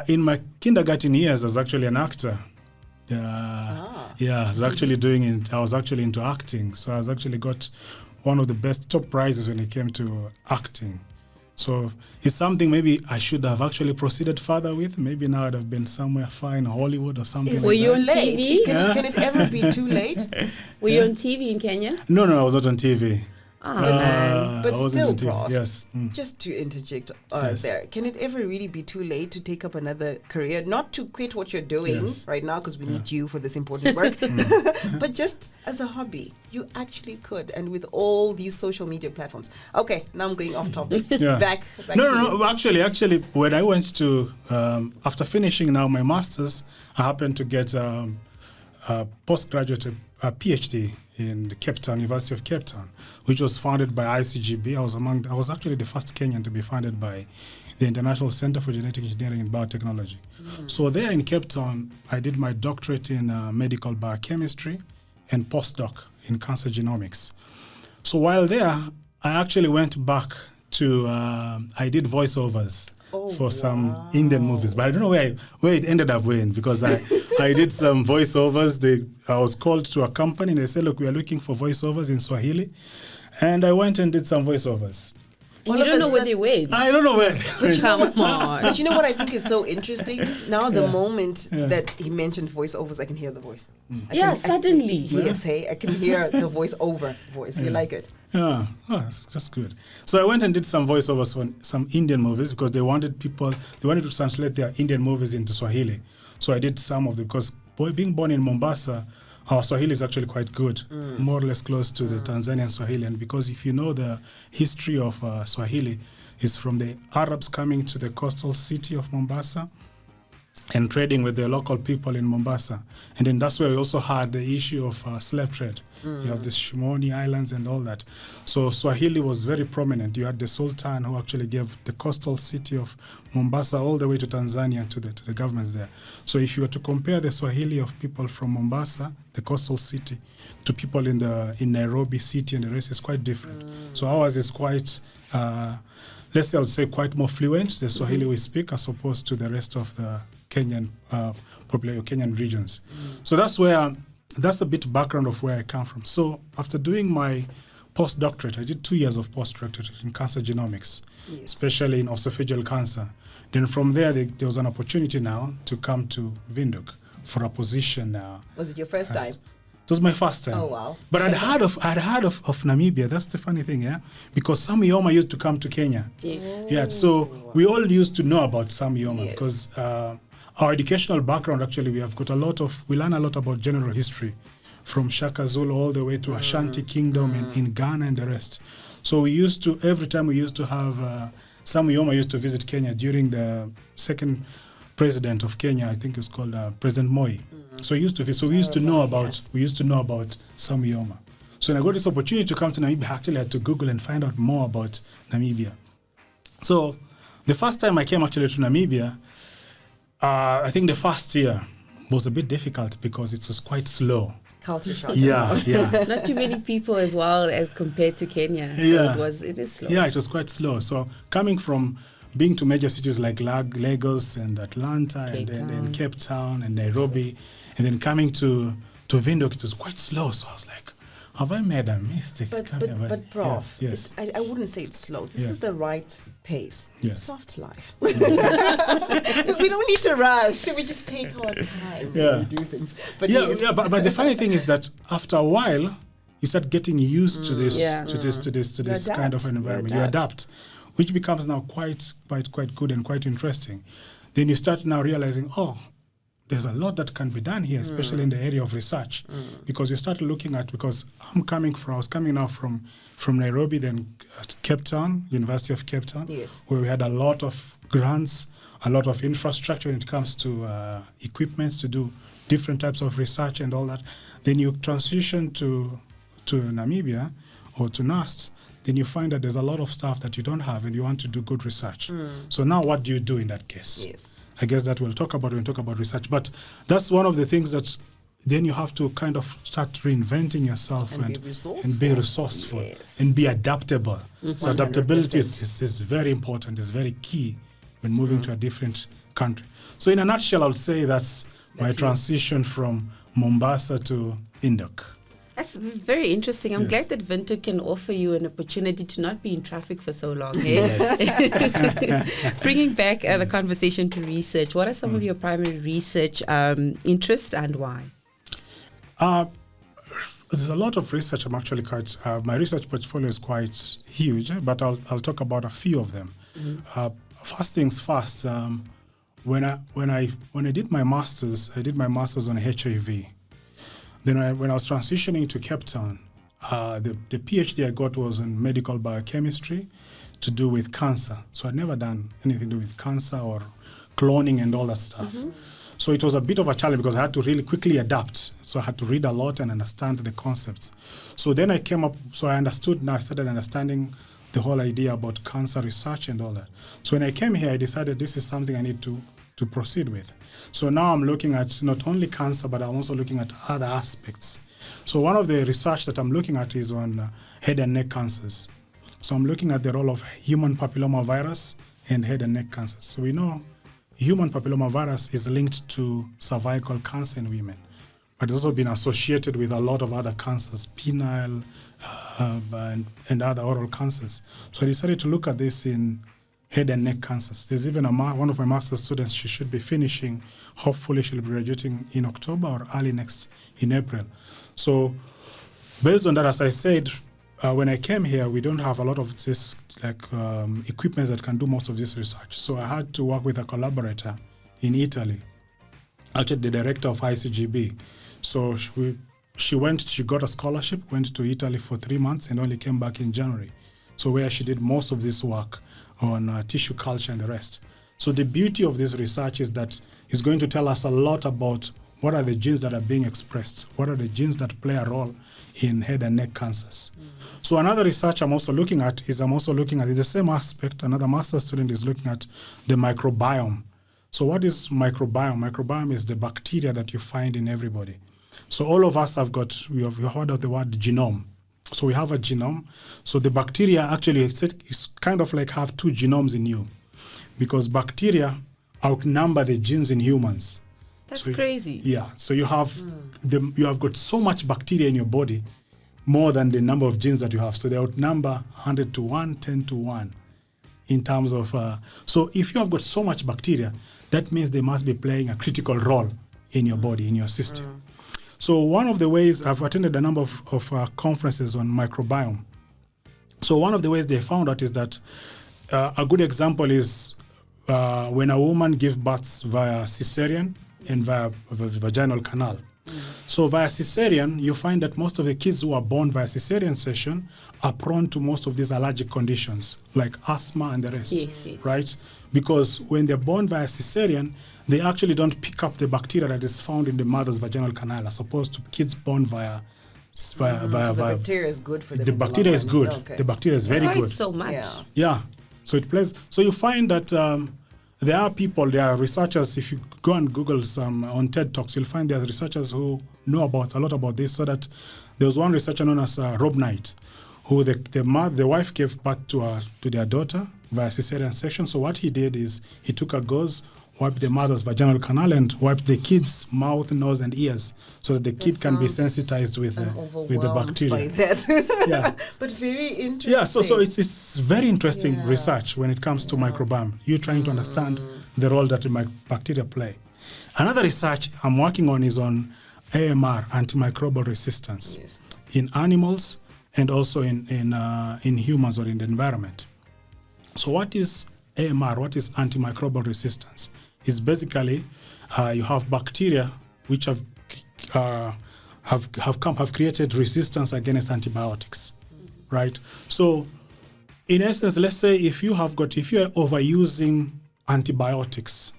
In my kindergarten years, I was actually an actor. I was actually I was actually into acting. So I was actually got one of the top prizes when it came to acting. So it's something maybe I should have actually proceeded further with. Maybe now I'd have been somewhere far in Hollywood or something. Were you on TV? Can it ever be too late? Were you on TV in Kenya? No, I was not on TV. But still, Prof, yes. Just to interject there, can it ever really be too late to take up another career? Not to quit what you're doing right now, because we need you for this important work, but just as a hobby, you actually could. And with all these social media platforms. Okay, now I'm going off topic. Back No, actually, when I went to, after finishing now my master's, I happened to get a postgraduate PhD in the Cape Town, University of Cape Town, which was founded by ICGB. I was actually the first Kenyan to be funded by the International Center for Genetic Engineering and Biotechnology. So there in Cape Town, I did my doctorate in medical biochemistry and postdoc in cancer genomics. So while there, I actually went back to, I did voiceovers for some Indian movies, but I don't know where it ended up going, because I did some voiceovers. I was called to a company and they said, look, we are looking for voiceovers in Swahili. And I went and did some voiceovers. And you don't know where they went? I don't know where. Come on. But you know what I think is so interesting? Now the moment that he mentioned voiceovers, I can hear the voice. Suddenly. Yes, I can hear the voice. We like it. Yeah, that's good. So I went and did some voiceovers for some Indian movies, because they wanted to translate their Indian movies into Swahili. So I did some of them, because being born in Mombasa, our Swahili is actually quite good, more or less close to the Tanzanian Swahili. And because if you know the history of Swahili, is from the Arabs coming to the coastal city of Mombasa and trading with the local people in Mombasa. And then that's where we also had the issue of slave trade. You have the Shimoni Islands and all that. So Swahili was very prominent. You had the Sultan who actually gave the coastal city of Mombasa all the way to Tanzania, to the governments there. So if you were to compare the Swahili of people from Mombasa, the coastal city, to people in Nairobi city and the rest, is quite different. So ours is quite, let's say I would say quite more fluent, the Swahili we speak, as opposed to the rest of the Kenyan Kenyan regions. So that's a bit background of where I come from. So after doing my postdoctorate, I did 2 years of postdoctorate in cancer genomics, especially in esophageal cancer. Then from there, there was an opportunity now to come to Windhoek for a position now. Was it your first time? It was my first time. Oh, wow. But I'd heard of Namibia. That's the funny thing, because Sam Yoma used to come to Kenya. Yes. Yeah, so we all used to know about Sam Yoma because our educational background, actually, we learn a lot about general history, from Shaka Zulu all the way to Ashanti Kingdom in Ghana and the rest. So every time we used to have, Sam Yoma used to visit Kenya during the second president of Kenya, I think it was called President Moi. So we used to know about Sam Yoma. So when I got this opportunity to come to Namibia, I actually had to Google and find out more about Namibia. So the first time I came actually to Namibia, I think the first year was a bit difficult because it was quite slow. Culture shock. Yeah. Not too many people as well as compared to Kenya. So it is slow. Yeah, it was quite slow. So coming from being to major cities like Lagos and Atlanta and Cape Town and Nairobi, and then coming to Windhoek, it was quite slow. So I was like, have I made a mistake? But Prof, yes. I wouldn't say it's slow. This is the right pace. Yes. Soft life. We don't need to rush. We just take our time and do things. But but the funny thing is that after a while, you start getting used to this kind of an environment. You adapt, which becomes now quite good and quite interesting. Then you start now realizing, there's a lot that can be done here, especially in the area of research, because you start looking at, because I was coming now from Nairobi, then Cape Town, University of Cape Town, where we had a lot of grants, a lot of infrastructure when it comes to equipments to do different types of research and all that. Then you transition to Namibia or to NUST, then you find that there's a lot of stuff that you don't have and you want to do good research. So now what do you do in that case? Yes. I guess that we'll talk about when we talk about research. But that's one of the things that then you have to kind of start reinventing yourself and be resourceful and be adaptable. So adaptability is very important, is very key when moving to a different country. So in a nutshell, I would say that's my transition from Mombasa to Windhoek. That's very interesting. I'm glad that Windhoek can offer you an opportunity to not be in traffic for so long. Bringing back the conversation to research, what are some of your primary research interests and why? There's a lot of research. I'm actually quite, my research portfolio is quite huge, but I'll talk about a few of them. First things first, when I did my master's, I did my master's on HIV. Then when I was transitioning to Cape Town, the PhD I got was in medical biochemistry to do with cancer. So I'd never done anything to do with cancer or cloning and all that stuff. So it was a bit of a challenge because I had to really quickly adapt. So I had to read a lot and understand the concepts. So then I started understanding the whole idea about cancer research and all that. So when I came here, I decided this is something I need to proceed with. So now I'm looking at not only cancer, but I'm also looking at other aspects. So one of the research that I'm looking at is on head and neck cancers. So I'm looking at the role of human papillomavirus and head and neck cancers. So we know human papillomavirus is linked to cervical cancer in women, but it's also been associated with a lot of other cancers, penile and other oral cancers. So I decided to look at this in head and neck cancers. There's even one of my master's students, she should be finishing, hopefully she'll be graduating in October or early in April. So based on that, as I said, when I came here, we don't have a lot of this equipment that can do most of this research. So I had to work with a collaborator in Italy, actually the director of ICGB. So she got a scholarship, went to Italy for 3 months and only came back in January. So where she did most of this work on tissue culture and the rest. So the beauty of this research is that it's going to tell us a lot about what are the genes that are being expressed, what are the genes that play a role in head and neck cancers. So another research I'm also looking at in the same aspect, another master's student is looking at the microbiome. So what is microbiome? Microbiome is the bacteria that you find in everybody. So all of us we have heard of the word genome. So we have a genome. So the bacteria actually is kind of like have two genomes in you, because bacteria outnumber the genes in humans. That's crazy. Yeah. So you have you have got so much bacteria in your body, more than the number of genes that you have. So they outnumber 100 to 1, 10 to 1 in terms of... so if you have got so much bacteria, that means they must be playing a critical role in your body, in your system. So one of the ways, I've attended a number of conferences on microbiome. So one of the ways they found out is that a good example is when a woman gives birth via cesarean and via vaginal canal. So via cesarean, you find that most of the kids who are born via cesarean section are prone to most of these allergic conditions, like asthma and the rest, yes. Right? Because when they're born via cesarean, they actually don't pick up the bacteria that is found in the mother's vaginal canal, as opposed to kids born via the bacteria is good for them. The bacteria is good. Okay. The bacteria is very good. So much. Yeah. So it plays. So you find that there are researchers, if you go and Google some on TED Talks, you'll find there are researchers who know a lot about this. So that there was one researcher known as Rob Knight, who the wife gave birth to their daughter via cesarean section. So what he did is he took a gauze, wiped the mother's vaginal canal and wiped the kid's mouth, nose, and ears so that the kid can be sensitized with the bacteria. By that. Yeah. But very interesting. Yeah, so it's very interesting research when it comes to microbiome. You're trying to understand the role that the bacteria play. Another research I'm working on is on AMR, antimicrobial resistance, in animals and also in humans or in the environment. So what is AMR? What is antimicrobial resistance? It's basically you have bacteria which have created resistance against antibiotics, right? So, in essence, let's say if you're overusing antibiotics,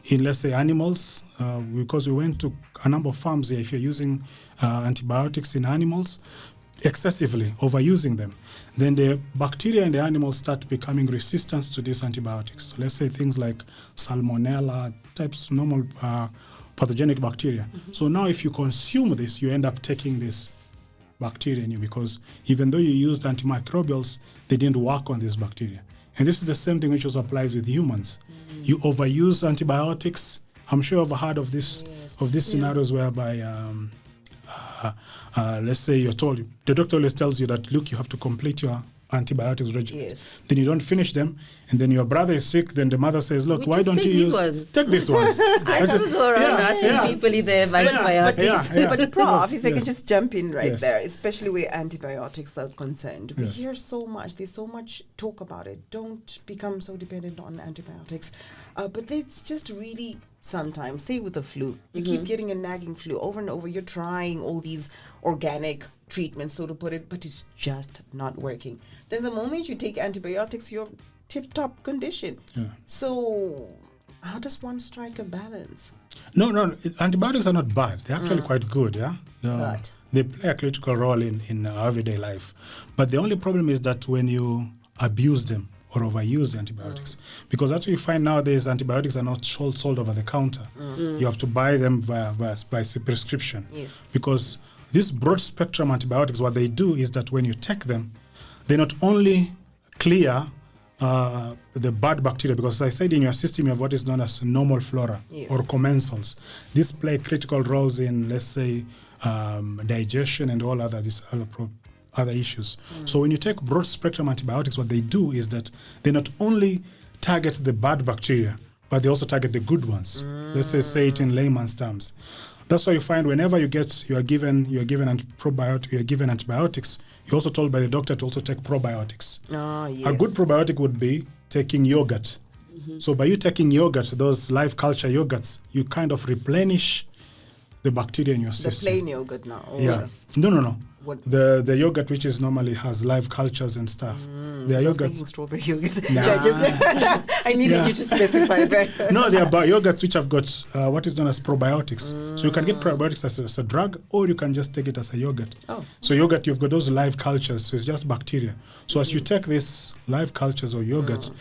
in, let's say, animals, because we went to a number of farms here, if you're using antibiotics in animals excessively, overusing them, then the bacteria in the animals start becoming resistant to these antibiotics. So let's say things like salmonella, types, normal pathogenic bacteria. So now if you consume this, you end up taking this bacteria in you, because even though you used antimicrobials, they didn't work on this bacteria. And this is the same thing which also applies with humans. You overuse antibiotics. I'm sure you've heard of this, scenarios whereby, let's say you're told, the doctor always tells you that, look, you have to complete your antibiotics regimen. Yes. Then you don't finish them, and then your brother is sick, then the mother says, look, why don't you take these ones? I just go around asking people if they have antibiotics. But Prof, if I can just jump in there, especially where antibiotics are concerned. We hear so much, there's so much talk about it. Don't become so dependent on antibiotics. But it's just really sometimes, say with the flu, you keep getting a nagging flu over and over, you're trying all these organic treatments, so to put it, but it's just not working. Then the moment you take antibiotics, you're tip-top condition. So how does one strike a balance? No, antibiotics are not bad. They're actually quite good, they play a critical role in our everyday life. But the only problem is that when you abuse them or overuse antibiotics, because that's what you find nowadays, antibiotics are not sold over the counter. You have to buy them by prescription. Because these broad spectrum antibiotics, what they do is that when you take them, they not only clear the bad bacteria, because as I said, in your system you have what is known as normal flora or commensals. These play critical roles in, let's say, digestion and all other issues. So when you take broad spectrum antibiotics, what they do is that they not only target the bad bacteria, but they also target the good ones. Let's say it in layman's terms. That's why you find whenever you are given antibiotics, you're also told by the doctor to also take probiotics. A good probiotic would be taking yogurt. So by you taking yogurt, those live culture yogurts, you kind of replenish the bacteria in your system. The plain yogurt now. No. What? The yogurt which is normally has live cultures and stuff. There are yogurts. Strawberry yogurts. I needed you to specify that. No, there are yogurts which have got what is known as probiotics. So you can get probiotics as a drug, or you can just take it as a yogurt. So yogurt, you've got those live cultures, so it's just bacteria. So as you take these live cultures or yogurts,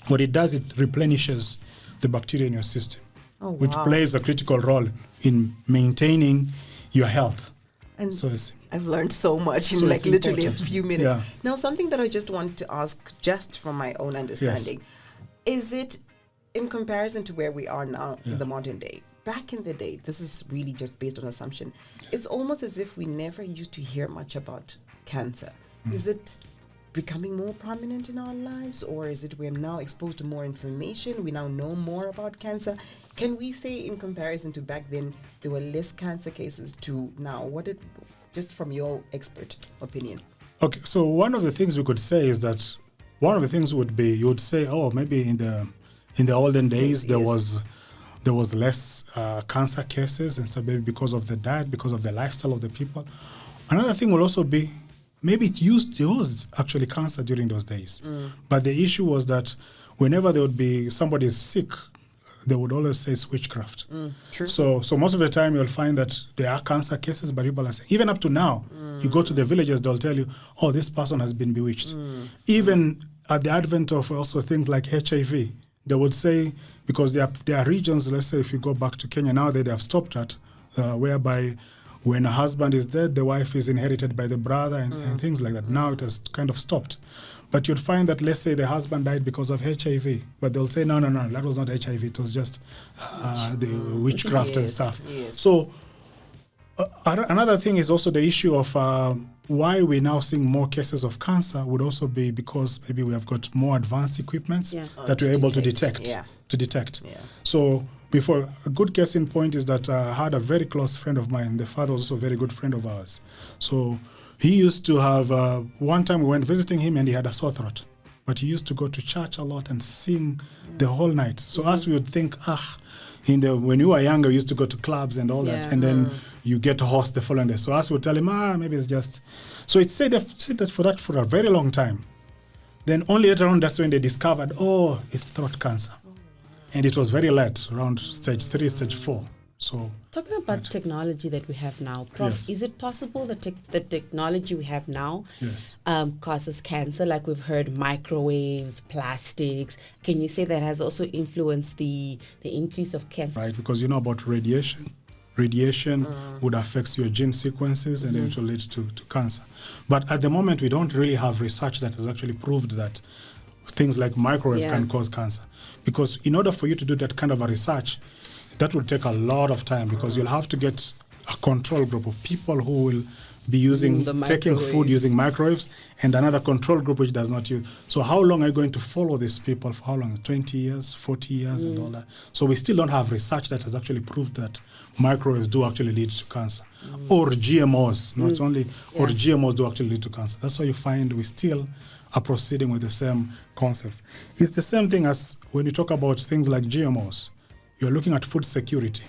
what it does, it replenishes the bacteria in your system, which plays a critical role in maintaining your health. And so I've learned so much in literally a few minutes. Now, something that I just want to ask, just from my own understanding, is it in comparison to where we are now in the modern day? Back in the day, this is really just based on assumption, it's almost as if we never used to hear much about cancer. Is it becoming more prominent in our lives, or is it we're now exposed to more information, we now know more about cancer? Can we say in comparison to back then, there were less cancer cases to now? Just from your expert opinion? Okay, so one of the things we could say is that one of the things would be, you would say, maybe in the olden days there was less cancer cases and stuff, maybe because of the diet, because of the lifestyle of the people. Another thing will also be, maybe there was actually cancer during those days. But the issue was that whenever there would be somebody sick, they would always say it's witchcraft. True. So most of the time you'll find that there are cancer cases, but people are saying, even up to now, you go to the villages, they'll tell you, this person has been bewitched. Even at the advent of also things like HIV, they would say, because there are regions, let's say if you go back to Kenya now, they have stopped that, whereby when a husband is dead, the wife is inherited by the brother and things like that. Now it has kind of stopped. But you'd find that, let's say the husband died because of HIV, but they'll say, no, that was not HIV, it was just the witchcraft and stuff. So another thing is also the issue of why we're now seeing more cases of cancer would also be because maybe we have got more advanced equipments that we're able to detect. So before, a good case in point is that I had a very close friend of mine. The father was also a very good friend of ours. So he used to have, one time we went visiting him and he had a sore throat. But he used to go to church a lot and sing the whole night. So us, we would think, when you were younger, we used to go to clubs and all that. And then you get a host the following day. So us would tell him, maybe it's just... So it said that for a very long time. Then only later on, that's when they discovered, it's throat cancer. And it was very late, around stage 3, stage 4. So talking about technology that we have now, Prof, is it possible that the technology we have now causes cancer? Like we've heard microwaves, plastics. Can you say that has also influenced the increase of cancer? Right, because you know about radiation. Radiation would affect your gene sequences and it will lead to cancer. But at the moment, we don't really have research that has actually proved that things like microwave can cause cancer. Because in order for you to do that kind of a research, that will take a lot of time, because you'll have to get a control group of people who will be taking food using microwaves, and another control group which does not use. So how long are you going to follow these people? For how long? 20 years, 40 years and all that. So we still don't have research that has actually proved that microwaves do actually lead to cancer. Or GMOs, not only, or GMOs do actually lead to cancer. That's why you find we still are proceeding with the same concepts. It's the same thing as when you talk about things like GMOs. You're looking at food security.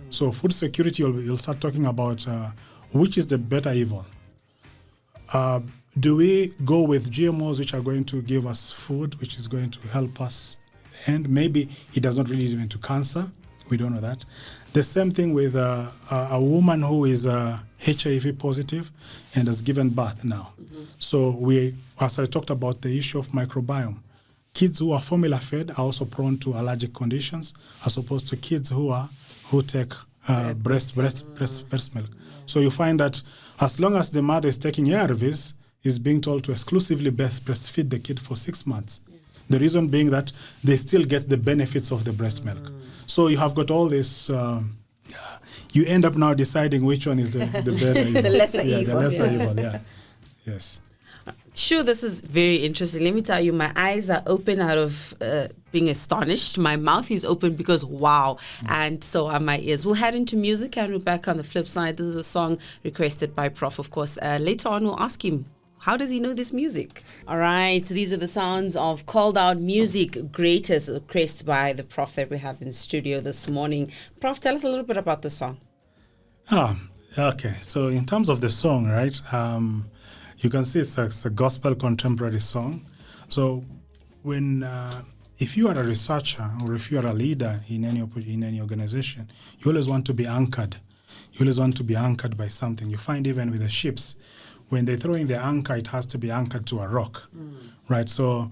So food security, you'll start talking about which is the better evil. Do we go with GMOs which are going to give us food, which is going to help us? And maybe it does not really lead into cancer. We don't know that. The same thing with a woman who is HIV positive and has given birth now. So as I talked about the issue of microbiome, kids who are formula fed are also prone to allergic conditions, as opposed to kids who take breast milk. So you find that as long as the mother is taking ARVs, is being told to exclusively breastfeed the kid for 6 months. The reason being that they still get the benefits of the breast milk. So you have got all this. You end up now deciding which one is the better evil. The lesser evil. The lesser evil. Yeah. Yes. Sure, this is very interesting. Let me tell you, my eyes are open out of being astonished. My mouth is open because wow, and so are my ears. We'll head into music and we're back on the flip side. This is a song requested by Prof, of course. Later on, we'll ask him, how does he know this music? All right, these are the sounds of called out music greatest requested by the Prof that we have in studio this morning. Prof, tell us a little bit about the song. Okay. So in terms of the song, right, you can see it's a gospel contemporary song. So when if you are a researcher or if you are a leader in any organization, you always want to be anchored. You always want to be anchored by something. You find even with the ships, when they throw in the anchor, it has to be anchored to a rock, right? So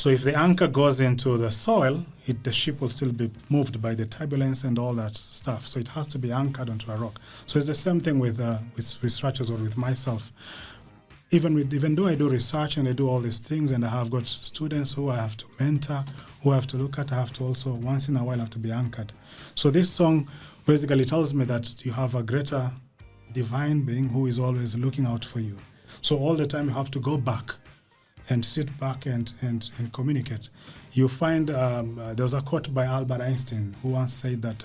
if the anchor goes into the soil, the ship will still be moved by the turbulence and all that stuff. So it has to be anchored onto a rock. So it's the same thing with researchers or with myself. Even though I do research and I do all these things, and I have got students who I have to mentor, who I have to look at, I have to also once in a while have to be anchored. So this song basically tells me that you have a greater divine being who is always looking out for you. So all the time you have to go back and sit back and communicate. You find there was a quote by Albert Einstein who once said that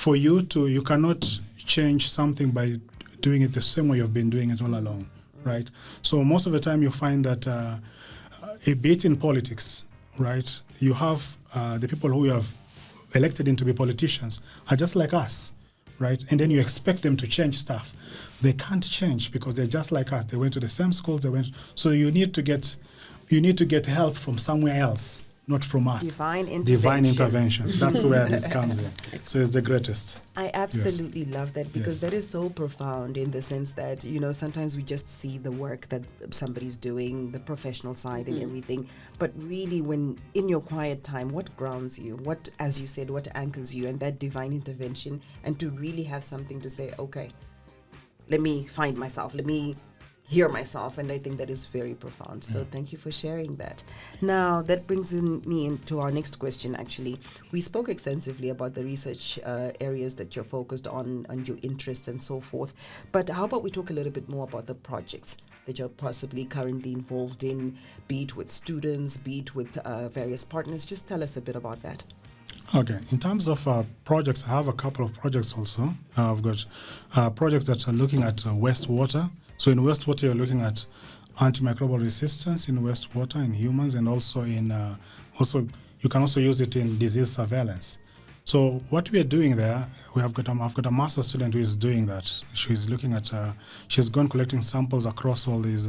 you cannot change something by doing it the same way you've been doing it all along, right? So most of the time you find that be it in politics, right, you have the people who you have elected in to be politicians are just like us, right? And then you expect them to change stuff. They can't change because they're just like us. They went to the same schools. So you need to get help from somewhere else, not from us. Divine intervention. That's where this comes in. So it's the greatest. I absolutely love that because that is so profound in the sense that, sometimes we just see the work that somebody's doing, the professional side and everything. But really, when in your quiet time, what grounds you? What, as you said, what anchors you? And that divine intervention, and to really have something to say, okay, let me find myself. Let me hear myself. And I think that is very profound. So thank you for sharing that. Now, that brings me into our next question, actually. We spoke extensively about the research areas that you're focused on your interests and so forth. But how about we talk a little bit more about the projects that you're possibly currently involved in, be it with students, be it with various partners? Just tell us a bit about that. Okay. In terms of projects, I have a couple of projects also. I've got projects that are looking at wastewater. So in wastewater, you're looking at antimicrobial resistance in wastewater in humans, and also you can also use it in disease surveillance. So what we are doing there, I've got a master student who is doing that. She's looking at she's gone collecting samples across all these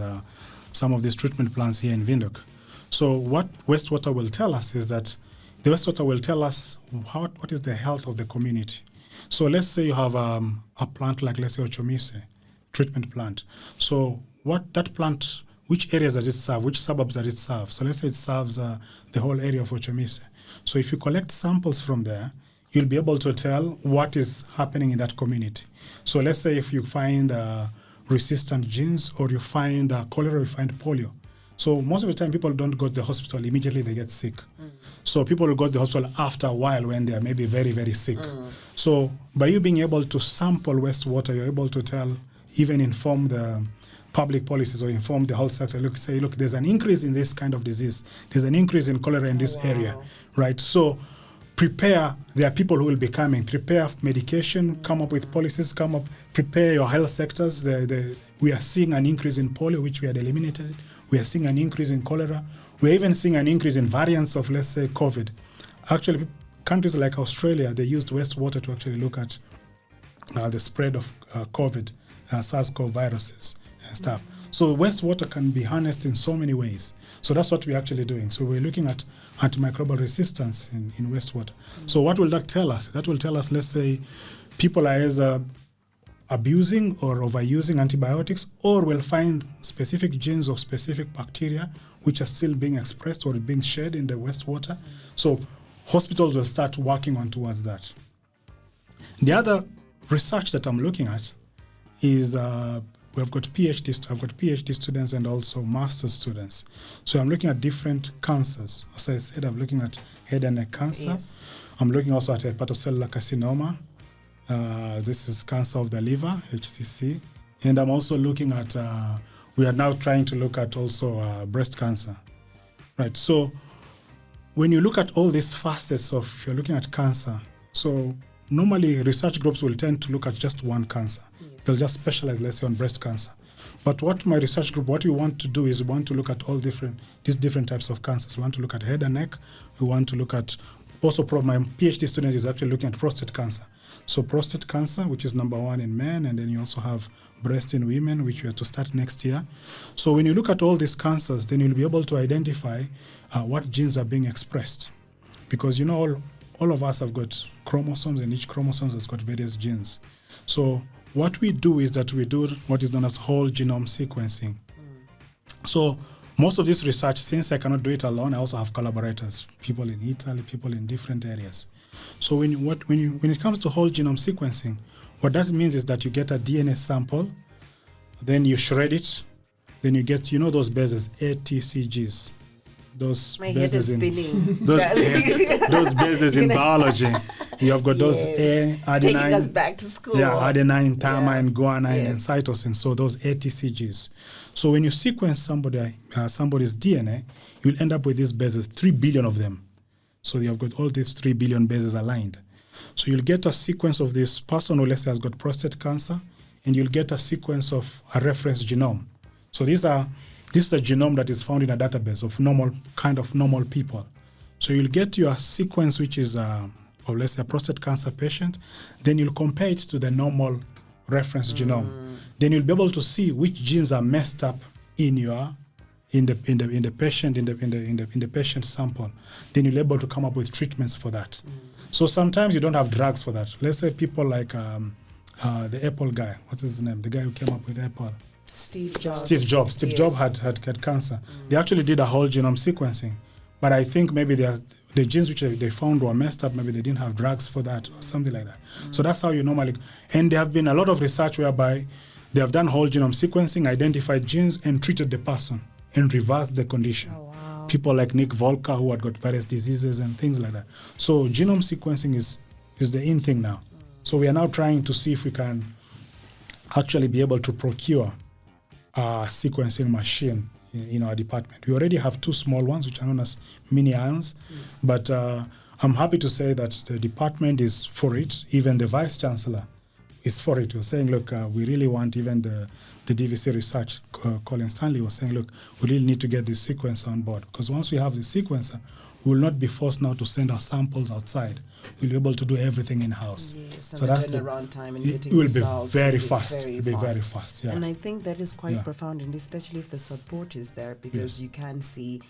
some of these treatment plants here in Windhoek. So what wastewater will tell us is that the wastewater will tell us what is the health of the community. So let's say you have a plant like, let's say, Ochomise treatment plant. So what that plant, which areas does it serve, which suburbs does it serve? So let's say it serves the whole area of Ochomise. So if you collect samples from there, you'll be able to tell what is happening in that community. So let's say if you find resistant genes, or you find cholera, you find polio, So most of the time, people don't go to the hospital immediately they get sick. So people will go to the hospital after a while when they are maybe very, very sick. So by you being able to sample wastewater, you're able to even inform the public policies or inform the health sector, look, there's an increase in this kind of disease. There's an increase in cholera in this area, right? So prepare, there are people who will be coming, prepare medication, come up with policies, prepare your health sectors. We are seeing an increase in polio, which we had eliminated. We are seeing an increase in cholera. We're even seeing an increase in variants of, let's say, COVID. Actually, countries like Australia, they used wastewater to actually look at the spread of COVID, SARS-CoV viruses and stuff. So wastewater can be harnessed in so many ways. So that's what we're actually doing. So we're looking at antimicrobial resistance in wastewater. So what will that tell us? That will tell us, let's say, people are either abusing or overusing antibiotics, or will find specific genes or specific bacteria which are still being expressed or being shed in the wastewater. So hospitals will start working on towards that. The other research that I'm looking at is I've got PhD students and also master's students. So I'm looking at different cancers. As I said, I'm looking at head and neck cancer. Yes. I'm looking also at hepatocellular carcinoma. This is cancer of the liver, HCC. And I'm also looking at, we are now trying to look at also breast cancer. Right, so when you look at all these facets of, if you're looking at cancer, so normally research groups will tend to look at just one cancer. Yes. They'll just specialize, let's say, on breast cancer. But what my research group, what we want to do is we want to look at all these different types of cancers. We want to look at head and neck. We want to look at, also my PhD student is actually looking at prostate cancer. So prostate cancer, which is number 1 in men, and then you also have breast in women, which we are to start next year. So when you look at all these cancers, then you'll be able to identify what genes are being expressed. Because all of us have got chromosomes, and each chromosome has got various genes. So what we do is that we do what is known as whole genome sequencing. So most of this research, since I cannot do it alone, I also have collaborators, people in Italy, people in different areas. So when it comes to whole genome sequencing, what that means is that you get a DNA sample, then you shred it, then you get, those bases, ATCGs. Those My head is spinning. Those bases in biology. You have got those adenine. Taking us back to school. Yeah, adenine, thymine, guanine, and cytosine. So those ATCGs. So when you sequence somebody's DNA, you'll end up with these bases, 3 billion of them. So you have got all these 3 billion bases aligned. So you'll get a sequence of this person who, let's say, has got prostate cancer, and you'll get a sequence of a reference genome. So this is a genome that is found in a database of normal people. So you'll get your sequence, which is of, let's say, a prostate cancer patient. Then you'll compare it to the normal reference genome. Then you'll be able to see which genes are messed up in the patient sample. Then you'll be able to come up with treatments for that. So sometimes you don't have drugs for that. Let's say people like the Apple guy. What's his name? The guy who came up with Apple. Steve Jobs. Steve Jobs had cancer. They actually did a whole genome sequencing, but I think maybe the genes which they found were messed up. Maybe they didn't have drugs for that or something like that. So that's how you normally. And there have been a lot of research whereby they have done whole genome sequencing, identified genes, and treated the person and reversed the condition. Oh, wow. People like Nick Volker, who had got various diseases and things like that. So genome sequencing is the in thing now. So we are now trying to see if we can actually be able to procure a sequencing machine in our department. We already have 2 small ones, which are known as mini ions. Yes. But I'm happy to say that the department is for it. Even the vice chancellor is for it. We're saying, look, we really want, even the DVC research, Colin Stanley was saying, look, we really need to get this sequencer on board. Because once we have the sequencer, we will not be forced now to send our samples outside. We'll be able to do everything in-house. Yes, so that's the turnaround time and getting it will results. Be very fast. It will be very fast. Yeah. And I think that is quite profound, and especially if the support is there, because you can see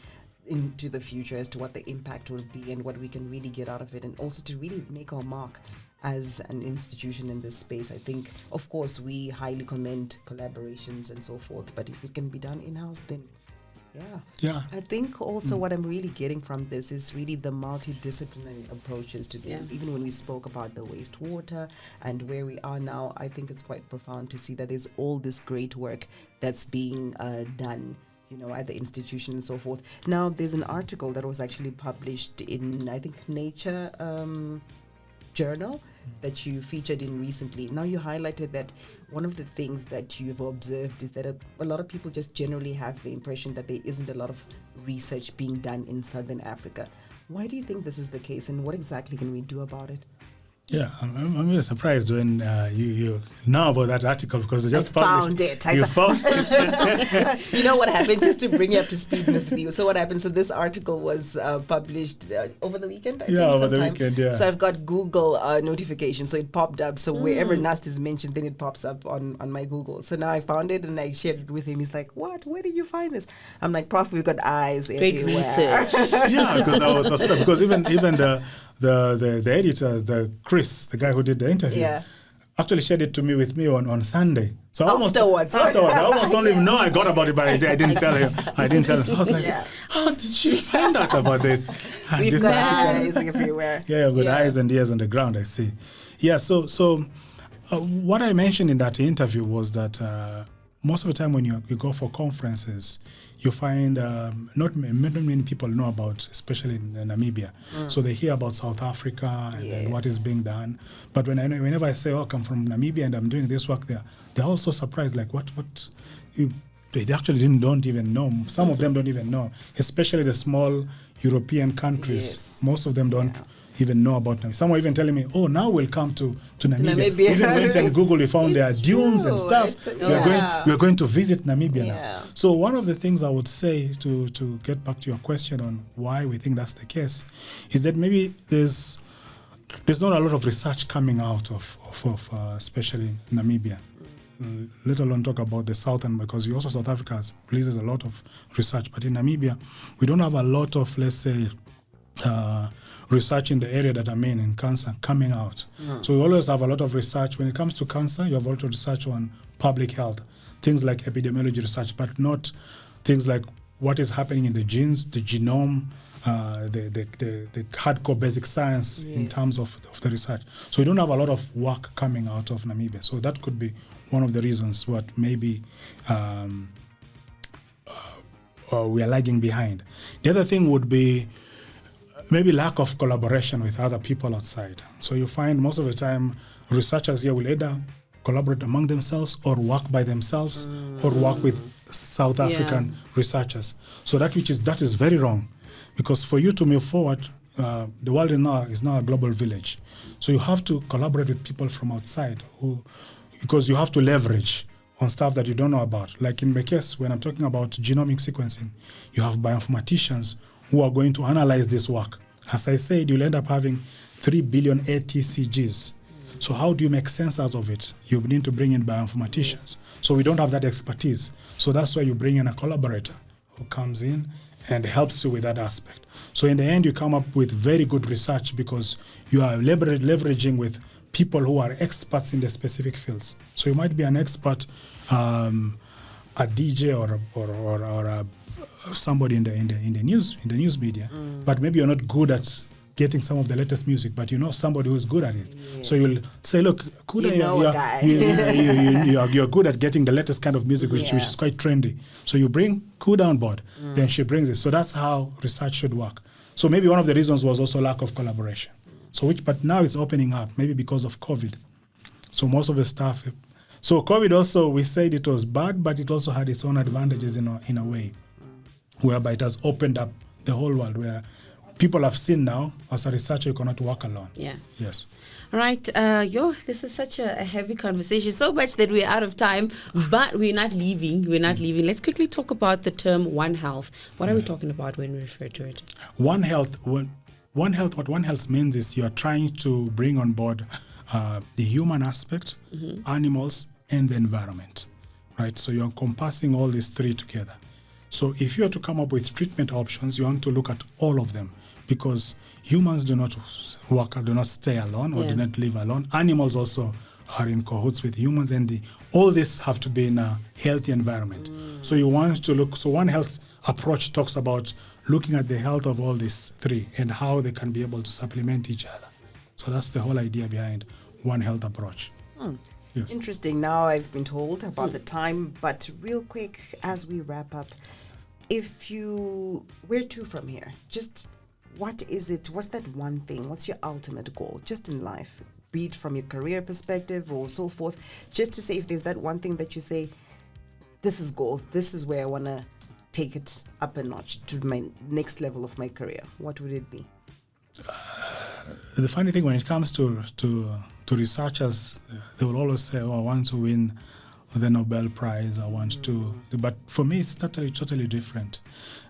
into the future as to what the impact will be and what we can really get out of it, and also to really make our mark as an institution in this space. I think, of course, we highly commend collaborations and so forth, but if it can be done in-house, then I think also what I'm really getting from this is really the multidisciplinary approaches to this. Even when we spoke about the wastewater and where we are now, I think it's quite profound to see that there's all this great work that's being done, at the institution and so forth. Now, there's an article that was actually published in, I think, Nature journal that you featured in recently. Now, you highlighted that one of the things that you've observed is that a lot of people just generally have the impression that there isn't a lot of research being done in Southern Africa. Why do you think this is the case, and what exactly can we do about it? Yeah, I'm really surprised when you know about that article, because I just found it. You found it. You know what happened? Just to bring you up to speed, Ms. View. So what happened? So this article was published over the weekend, I think, over the weekend, yeah. So I've got Google notification, so it popped up. So wherever NUST is mentioned, then it pops up on my Google. So now I found it and I shared it with him. He's like, "What? Where did you find this?" I'm like, "Prof, we've got eyes Great everywhere." research. Yeah, because I was afraid, because even the editor, Chris, the guy who did the interview, actually shared it with me on Sunday. So afterwards, I almost don't even know I got about it, but I didn't tell him. So I was like, how did she find out about this? We've got eyes everywhere. Yeah, with eyes and ears on the ground, I see. Yeah, so what I mentioned in that interview was that most of the time when you go for conferences, you find not many people know about, especially in Namibia. So they hear about South Africa and what is being done. But whenever I say, "Oh, I'm from Namibia and I'm doing this work there," they're also surprised, like, what? They actually don't even know. Some of them don't even know, especially the small European countries. Yes. Most of them don't even know about Namibia. Some are even telling me, "Oh, now we'll come to Namibia." Namibia. Even went and Google, we found there are dunes and stuff. We're going to visit Namibia now. So one of the things I would say to get back to your question on why we think that's the case is that maybe there's not a lot of research coming out of especially Namibia. Let alone talk about the southern, because also South Africa releases a lot of research. But in Namibia, we don't have a lot of, let's say, research in the area that I'm in cancer coming out. So we always have a lot of research. When it comes to cancer, you have a lot of research on public health, things like epidemiology research, but not things like what is happening in the genes, the genome, the hardcore basic science in terms of the research. So we don't have a lot of work coming out of Namibia. So that could be one of the reasons what maybe we are lagging behind. The other thing would be maybe lack of collaboration with other people outside. So you find most of the time researchers here will either collaborate among themselves or work by themselves or work with South African researchers. So that is very wrong, because for you to move forward, the world is now a global village. So you have to collaborate with people from outside because you have to leverage on stuff that you don't know about. Like in my case, when I'm talking about genomic sequencing, you have bioinformaticians who are going to analyze this work. As I said, you'll end up having 3 billion ATCGs. So how do you make sense out of it? You need to bring in bioinformaticians. So we don't have that expertise. So that's why you bring in a collaborator who comes in and helps you with that aspect. So in the end, you come up with very good research because you are leveraging with people who are experts in the specific fields. So you might be an expert, a DJ or somebody in the news media, but maybe you're not good at getting some of the latest music, but you know somebody who's good at it. Yes. So you'll say, "Look, Kuda, you're good at getting the latest kind of music, which is quite trendy. So you bring Kuda on board, then she brings it." So that's how research should work. So maybe one of the reasons was also lack of collaboration. But now it's opening up, maybe because of COVID. So most of the stuff. So COVID also, we said it was bad, but it also had its own advantages in a way, whereby it has opened up the whole world, where people have seen now, as a researcher, you cannot work alone. Yeah. Yes. All right. This is such a heavy conversation, so much that we're out of time, but we're not leaving. Let's quickly talk about the term One Health. What are we talking about when we refer to it? One Health, what One Health means is you are trying to bring on board the human aspect, animals, and the environment, right? So you're encompassing all these three together. So if you are to come up with treatment options, you want to look at all of them, because humans do not stay alone or do not live alone. Animals also are in cahoots with humans, and all this have to be in a healthy environment. So you want to look. So One Health approach talks about looking at the health of all these three and how they can be able to supplement each other. So that's the whole idea behind One Health approach. Yes. Interesting. Now I've been told about the time, but real quick as we wrap up, if you, where to from here? Just what is it? What's that one thing? What's your ultimate goal just in life? Be it from your career perspective or so forth. Just to say, if there's that one thing that you say, this is goal, this is where I want to take it up a notch to my next level of my career, what would it be? The funny thing when it comes to researchers, they will always say, "Oh, I want to win the Nobel Prize. I want to." But for me, it's totally different.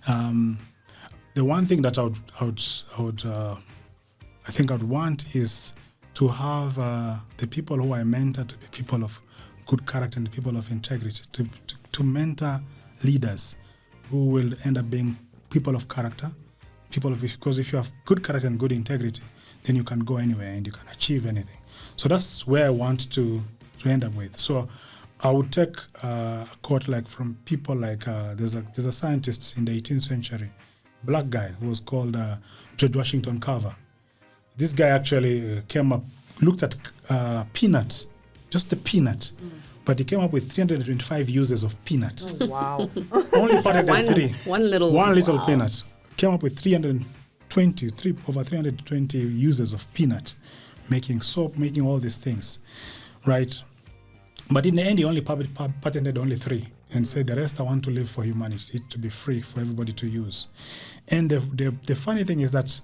The one thing that I think I'd want is to have the people who I mentor to be people of good character and people of integrity. To mentor leaders who will end up being people of character, because if you have good character and good integrity, then you can go anywhere and you can achieve anything. So that's where I want to end up with. So I would take a quote like from people like there's a scientist in the 18th century, black guy who was called George Washington Carver. This guy actually looked at peanuts, just a peanut, but he came up with 325 uses of peanut. Oh, wow. Only patented three. One little peanut. Came up with over 320 uses of peanut, making soap, making all these things, right? But in the end, he only patented only 3 and said the rest I want to leave for humanity, it to be free for everybody to use. And the funny thing is that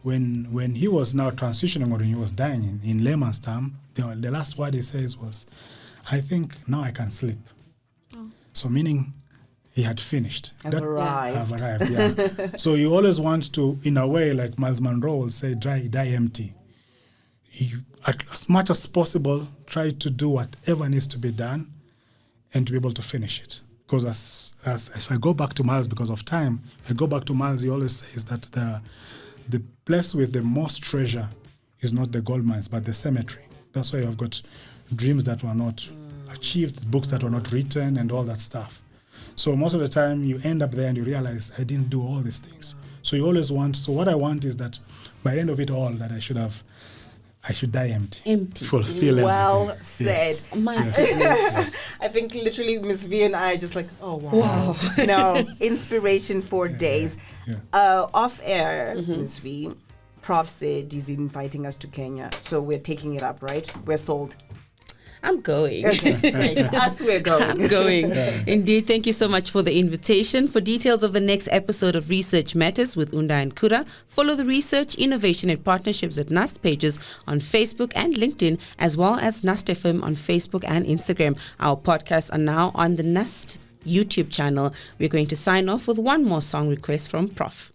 when he was now transitioning, or when he was dying, in layman's term, the last word he says was, "I think now I can sleep." Oh. So meaning he had finished. I've arrived, yeah. So you always want to, in a way, like Miles Monroe will say, die empty. You, as much as possible, try to do whatever needs to be done and to be able to finish it. Because as if I go back to Miles, because of time, if I go back to Miles, he always says that the place with the most treasure is not the gold mines, but the cemetery. That's why you've got dreams that were not achieved, books that were not written, and all that stuff. So most of the time you end up there and you realize I didn't do all these things. So you always want, so what I want is that by the end of it all, that I should die empty. Fulfill well everything. said. Yes. Yes. I think literally Miss V and I are just like, oh wow. No, inspiration for days. Yeah. Off air, Miss V, Prof said he's inviting us to Kenya. So we're taking it up, right? We're sold. I'm going. Okay, great. Us, we're going. I'm going. Indeed, thank you so much for the invitation. For details of the next episode of Research Matters with Unda and Kuda, follow the Research, Innovation and Partnerships at NUST pages on Facebook and LinkedIn, as well as NUST FM on Facebook and Instagram. Our podcasts are now on the NUST YouTube channel. We're going to sign off with one more song request from Prof.